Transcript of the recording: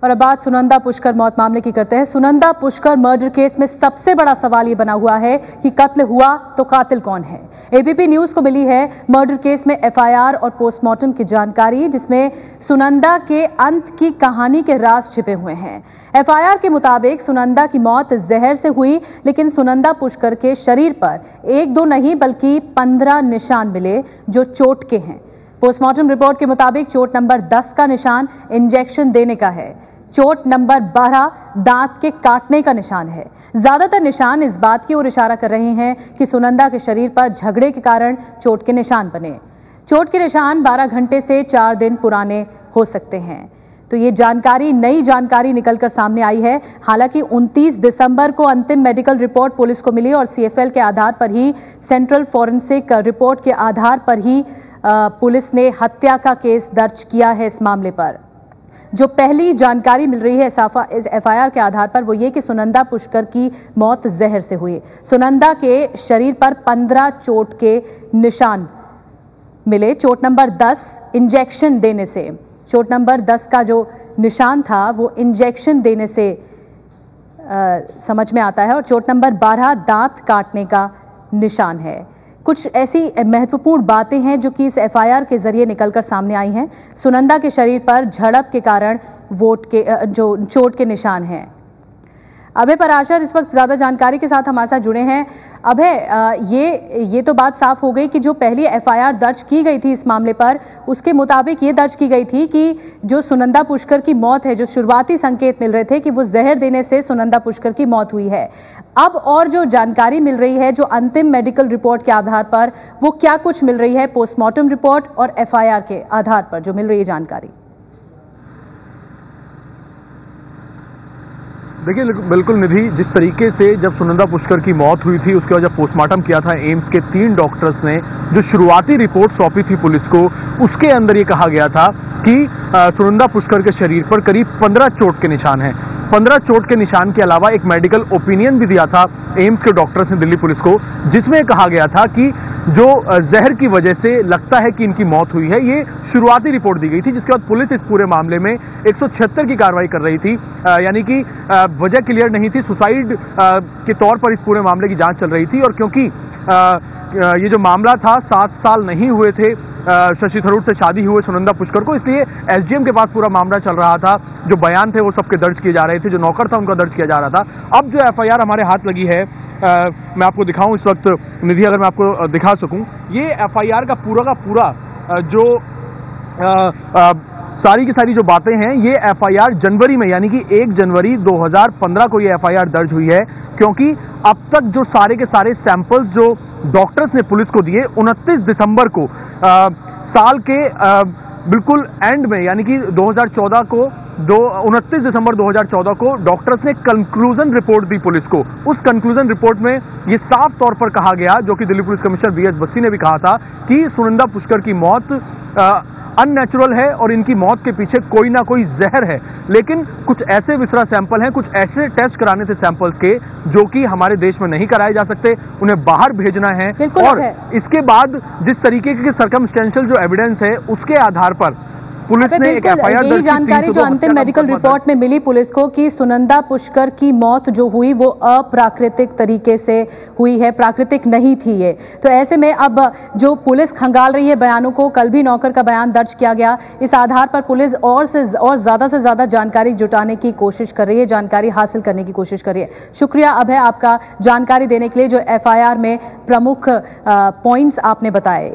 और अब बात सुनंदा पुष्कर मौत मामले की करते हैं। सुनंदा पुष्कर मर्डर केस में सबसे बड़ा सवाल ये बना हुआ है कि कत्ल हुआ तो कातिल कौन है। एबीपी न्यूज को मिली है मर्डर केस में एफआईआर और पोस्टमार्टम की जानकारी, जिसमें सुनंदा के अंत की कहानी के राज छिपे हुए हैं। एफआईआर के मुताबिक सुनंदा की मौत जहर से हुई, लेकिन सुनंदा पुष्कर के शरीर पर एक दो नहीं बल्कि 15 निशान मिले जो चोट के हैं। पोस्टमार्टम रिपोर्ट के मुताबिक चोट नंबर 10 का निशान इंजेक्शन देने का है। चोट नंबर 12 दांत के काटने का निशान है। ज्यादातर निशान इस बात की ओर इशारा कर रहे हैं कि सुनंदा के शरीर पर झगड़े के कारण चोट के निशान बने। चोट के निशान 12 घंटे से 4 दिन पुराने हो सकते हैं। तो ये जानकारी, नई जानकारी निकलकर सामने आई है। हालांकि 29 दिसंबर को अंतिम मेडिकल रिपोर्ट पुलिस को मिली और सीएफएल के आधार पर ही, सेंट्रल फॉरेंसिक रिपोर्ट के आधार पर ही पुलिस ने हत्या का केस दर्ज किया है। इस मामले पर जो पहली जानकारी मिल रही है इस एफआईआर के आधार पर वो ये कि सुनंदा पुष्कर की मौत जहर से हुई। सुनंदा के शरीर पर 15 चोट के निशान मिले। चोट नंबर 10 इंजेक्शन देने से, चोट नंबर 10 का जो निशान था वो इंजेक्शन देने से समझ में आता है, और चोट नंबर 12 दांत काटने का निशान है। कुछ ऐसी महत्वपूर्ण बातें हैं जो कि इस एफआईआर के जरिए निकलकर सामने आई हैं। सुनंदा के शरीर पर झड़प के कारण जो चोट के निशान हैं। अभय पराशर इस वक्त ज्यादा जानकारी के साथ हमारे साथ जुड़े हैं। अभय, ये तो बात साफ हो गई कि जो पहली एफआईआर दर्ज की गई थी इस मामले पर, उसके मुताबिक ये दर्ज की गई थी कि जो सुनंदा पुष्कर की मौत है, जो शुरुआती संकेत मिल रहे थे कि वो जहर देने से सुनंदा पुष्कर की मौत हुई है। अब और जो जानकारी मिल रही है, जो अंतिम मेडिकल रिपोर्ट के आधार पर, वो क्या कुछ मिल रही है पोस्टमार्टम रिपोर्ट और एफआईआर के आधार पर जो मिल रही है जानकारी? देखिए, बिल्कुल निधि, जिस तरीके से जब सुनंदा पुष्कर की मौत हुई थी उसके बाद जब पोस्टमार्टम किया था एम्स के 3 डॉक्टर्स ने, जो शुरुआती रिपोर्ट सौंपी थी पुलिस को, उसके अंदर ये कहा गया था कि सुनंदा पुष्कर के शरीर पर करीब 15 चोट के निशान हैं। 15 चोट के निशान के अलावा एक मेडिकल ओपिनियन भी दिया था एम्स के डॉक्टर्स ने दिल्ली पुलिस को, जिसमें कहा गया था कि जो जहर की वजह से लगता है कि इनकी मौत हुई है, ये शुरुआती रिपोर्ट दी गई थी। जिसके बाद पुलिस इस पूरे मामले में 176 की कार्रवाई कर रही थी, यानी कि वजह क्लियर नहीं थी, सुसाइड के तौर पर इस पूरे मामले की जांच चल रही थी। और क्योंकि ये जो मामला था, 7 साल नहीं हुए थे शशि थरूर से शादी हुए सुनंदा पुष्कर को, इसलिए एसडीएम के पास पूरा मामला चल रहा था। जो बयान थे वो सबके दर्ज किए जा रहे थे, जो नौकर था उनका दर्ज किया जा रहा था। अब जो एफआईआर हमारे हाथ लगी है, मैं आपको दिखाऊं इस वक्त निधि, अगर मैं आपको दिखा सकूं, ये एफआईआर का पूरा जो सारी की सारी जो बातें हैं, ये एफआईआर जनवरी में, यानी कि 1 जनवरी 2015 को ये एफआईआर दर्ज हुई है। क्योंकि अब तक जो सारे के सारे सैंपल्स जो डॉक्टर्स ने पुलिस को दिए, 29 दिसंबर को साल के बिल्कुल एंड में, यानी कि 2014 को 29 दिसंबर 2014 को डॉक्टर्स ने कंक्लूजन रिपोर्ट दी पुलिस को। उस कंक्लूजन रिपोर्ट में ये साफ तौर पर कहा गया, जो कि Delhi police commissioner BS Bassi ने भी कहा था, कि सुनंदा पुष्कर की मौत अननेचुरल है और इनकी मौत के पीछे कोई ना कोई जहर है। लेकिन कुछ ऐसे विसरा सैंपल हैं, कुछ ऐसे टेस्ट कराने थे सैंपल्स के, जो कि हमारे देश में नहीं कराए जा सकते, उन्हें बाहर भेजना है। और इसके बाद जिस तरीके के सर्कमस्टेंशियल जो एविडेंस है, उसके आधार पर पुलिस ने एक एफआईआर दर्ज की। जानकारी जो अंतिम मेडिकल रिपोर्ट में मिली पुलिस को कि सुनंदा पुष्कर की मौत जो हुई वो अप्राकृतिक तरीके से हुई है, प्राकृतिक नहीं थी ये। तो ऐसे में अब जो पुलिस खंगाल रही है बयानों को, कल भी नौकर का बयान दर्ज किया गया, इस आधार पर पुलिस और ज्यादा से ज्यादा जानकारी जुटाने की कोशिश कर रही है, जानकारी हासिल करने की कोशिश कर रही है। शुक्रिया अभय आपका जानकारी देने के लिए, जो एफआईआर में प्रमुख पॉइंट्स आपने बताए।